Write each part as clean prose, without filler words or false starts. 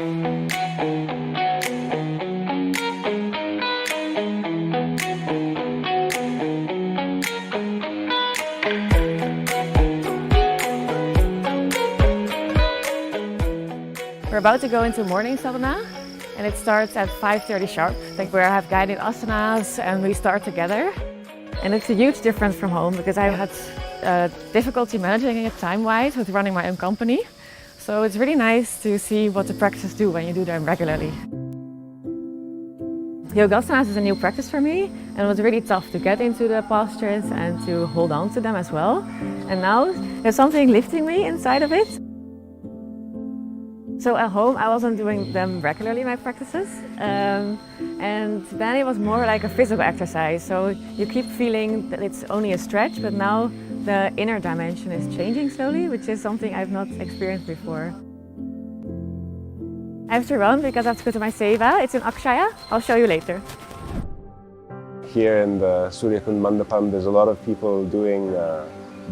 We're about to go into morning sadhana, and it starts at 5:30 sharp, like where I have guided asanas and we start together. And it's a huge difference from home because I had difficulty managing it time-wise with running my own company. So it's really nice to see what the practices do when you do them regularly. Yogasanas is a new practice for me, and it was really tough to get into the postures and to hold on to them as well. And now there's something lifting me inside of it. So at home I wasn't doing them regularly, my practices, and then it was more like a physical exercise. So you keep feeling that it's only a stretch, but now the inner dimension is changing slowly, which is something I've not experienced before. I have to run because I have to go to my seva. It's in Akshaya. I'll show you later. Here in the Suryakund Mandapam, there's a lot of people doing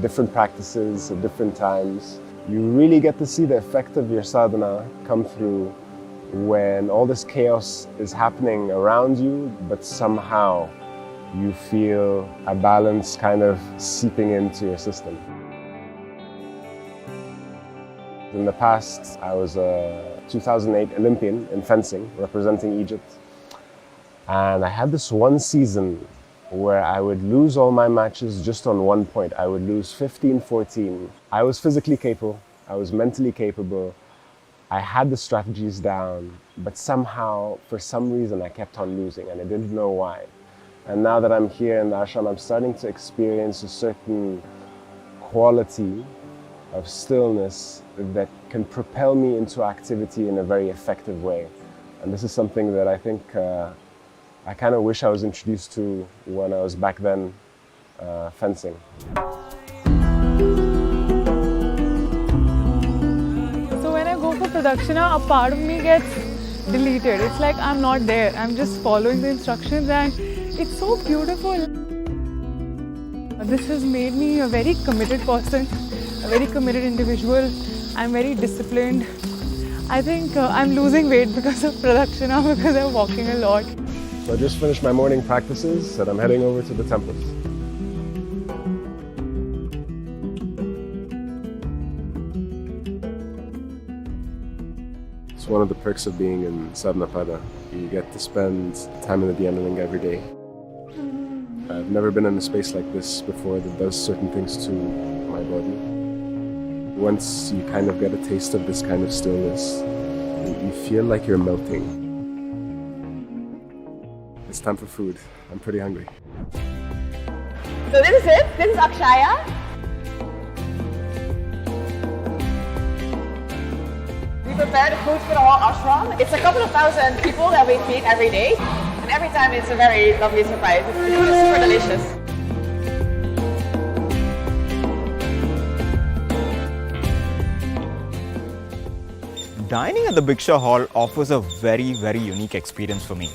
different practices at different times. You really get to see the effect of your sadhana come through when all this chaos is happening around you, but somehow you feel a balance kind of seeping into your system. In the past, I was a 2008 Olympian in fencing, representing Egypt. And I had this one season where I would lose all my matches just on one point. I would lose 15-14. I was physically capable, I was mentally capable, I had the strategies down, but somehow, for some reason, I kept on losing and I didn't know why. And now that I'm here in the ashram, I'm starting to experience a certain quality of stillness that can propel me into activity in a very effective way. And this is something that I think I kind of wish I was introduced to when I was back then fencing. So when I go for pradakshina, a part of me gets deleted. It's like I'm not there. I'm just following the instructions and it's so beautiful. This has made me a very committed person, a very committed individual. I'm very disciplined. I think I'm losing weight because of pradakshina, because I'm walking a lot. So I just finished my morning practices and I'm heading over to the temples. It's one of the perks of being in Sadaanapada. You get to spend time in the Dhyanalinga every day. I've never been in a space like this before that does certain things to my body. Once you kind of get a taste of this kind of stillness, you feel like you're melting. It's time for food. I'm pretty hungry. So this is it. This is Akshaya. We prepare the food for the whole ashram. It's a couple of thousand people that we feed every day. And every time it's a very lovely surprise. It's super delicious. Dining at the Bhiksha Hall offers a very, very unique experience for me.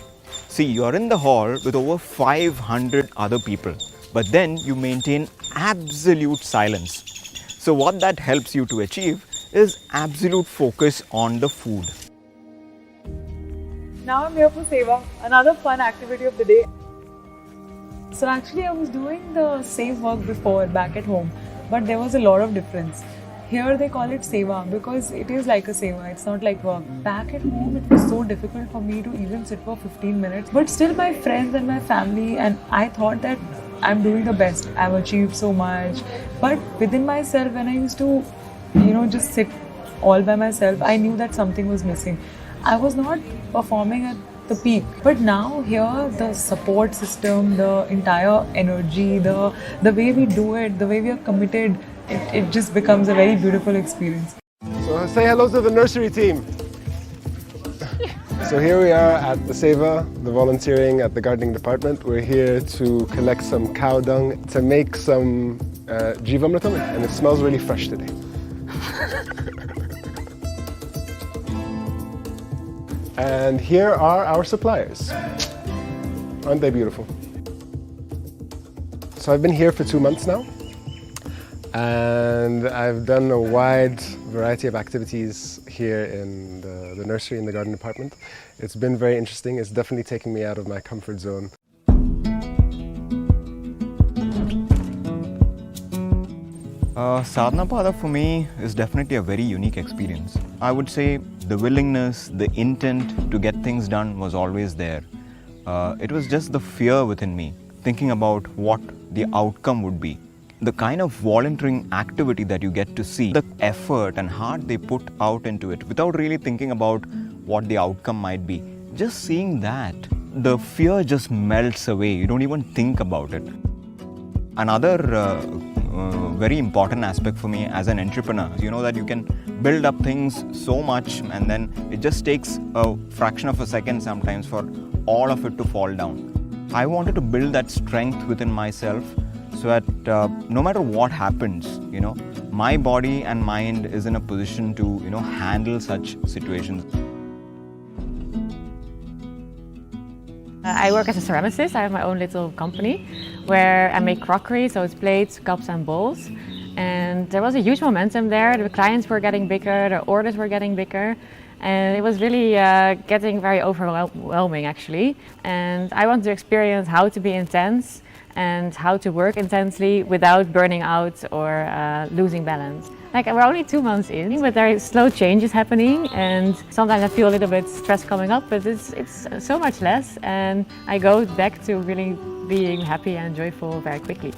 See, you're in the hall with over 500 other people, but then you maintain absolute silence. So what that helps you to achieve is absolute focus on the food. Now I'm here for seva, another fun activity of the day. So actually I was doing the same work before back at home, but there was a lot of difference. Here they call it seva because it is like a seva, it's not like work. Back at home it was so difficult for me to even sit for 15 minutes. But still my friends and my family, and I thought that I'm doing the best. I've achieved so much. But within myself, when I used to, just sit all by myself, I knew that something was missing. I was not performing at the peak. But now here the support system, the entire energy, the way we do it, the way we are committed, it just becomes a very beautiful experience. So say hello to the nursery team. So here we are at the Seva, the volunteering at the gardening department. We're here to collect some cow dung to make some Jivamritam, and it smells really fresh today. And here are our suppliers. Aren't they beautiful? So I've been here for 2 months now. And I've done a wide variety of activities here in the nursery in the garden department. It's been very interesting. It's definitely taken me out of my comfort zone. Sadanapada for me is definitely a very unique experience. I would say the willingness, the intent to get things done was always there. It was just the fear within me, thinking about what the outcome would be. The kind of volunteering activity that you get to see, the effort and heart they put out into it without really thinking about what the outcome might be. Just seeing that, the fear just melts away. You don't even think about it. Another very important aspect for me as an entrepreneur, you know that you can build up things so much and then it just takes a fraction of a second sometimes for all of it to fall down. I wanted to build that strength within myself so that no matter what happens, you know, my body and mind is in a position to, you know, handle such situations. I work as a ceramicist. I have my own little company where I make crockery, so it's plates, cups and bowls. And there was a huge momentum there. The clients were getting bigger, the orders were getting bigger. And it was really getting very overwhelming actually. And I wanted to experience how to be intense and how to work intensely without burning out or losing balance. Like, we're only 2 months in, but there are slow changes happening, and sometimes I feel a little bit stress coming up, but it's so much less, and I go back to really being happy and joyful very quickly.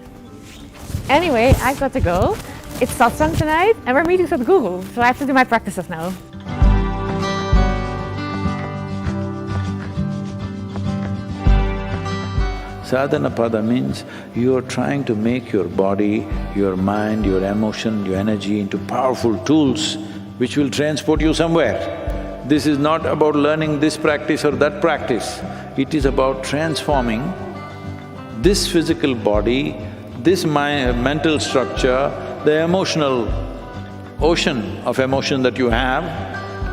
Anyway, I've got to go. It's satsang tonight, and we're meeting Sadgurу, so I have to do my practices now. Sadanapada means you are trying to make your body, your mind, your emotion, your energy into powerful tools which will transport you somewhere. This is not about learning this practice or that practice. It is about transforming this physical body, this mental structure, the emotional ocean of emotion that you have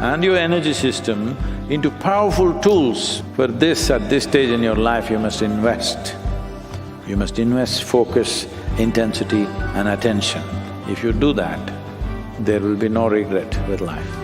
and your energy system into powerful tools. For this, at this stage in your life, you must invest. You must invest focus, intensity and attention. If you do that, there will be no regret with life.